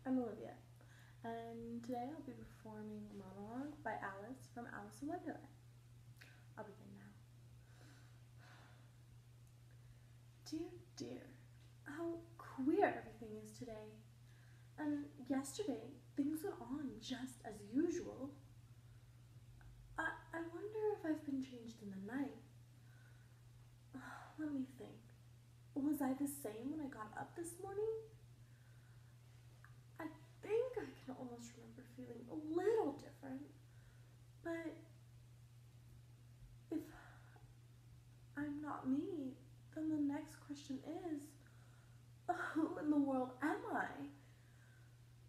I'm Olivia, and today I'll be performing a monologue by Alice from Alice in Wonderland. I'll begin now. Dear, dear, how queer everything is today. And yesterday, things went on just as usual. I wonder if I've been changed in the night. Let me think. Was I the same when I got up this morning? I think I can almost remember feeling a little different, but if I'm not me, then the next question is, who in the world am I?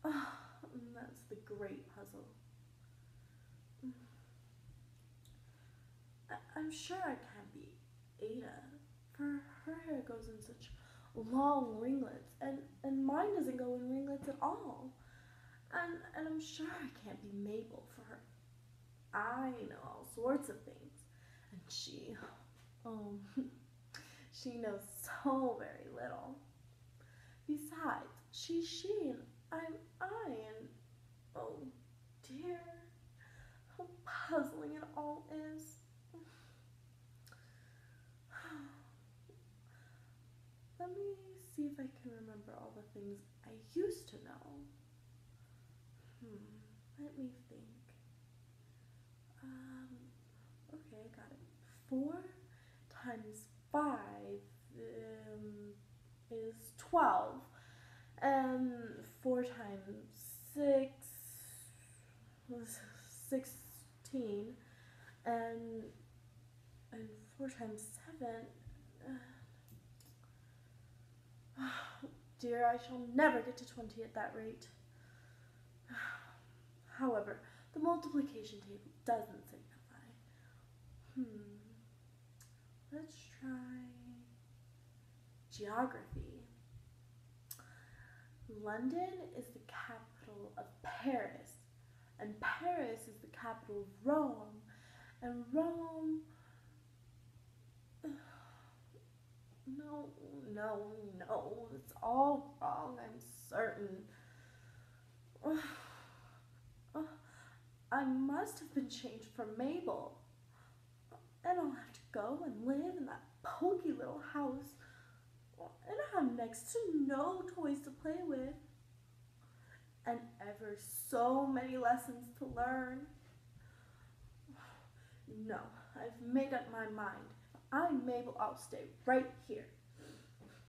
That's the great puzzle. I'm sure I can't be Ada, for her hair goes in such long ringlets, and mine doesn't go in ringlets at all. And I'm sure I can't be Mabel, for her I know all sorts of things, and oh, she knows so very little. Besides, she's she and I'm I, and oh dear, how puzzling it all is. Let me see if I can remember all the things I used to know. Let me think. Okay, I got it. 4 times 5 is 12. And 4 times 6 was 16. And 4 times 7. Dear, I shall never get to 20 at that rate. However, the multiplication table doesn't signify. Let's try geography. London is the capital of Paris, and Paris is the capital of Rome, and Rome... No, it's all wrong, I'm certain. I must have been changed from Mabel, and I'll have to go and live in that poky little house, and have next to no toys to play with, and ever so many lessons to learn. No, I've made up my mind. If I'm Mabel, I'll stay right here.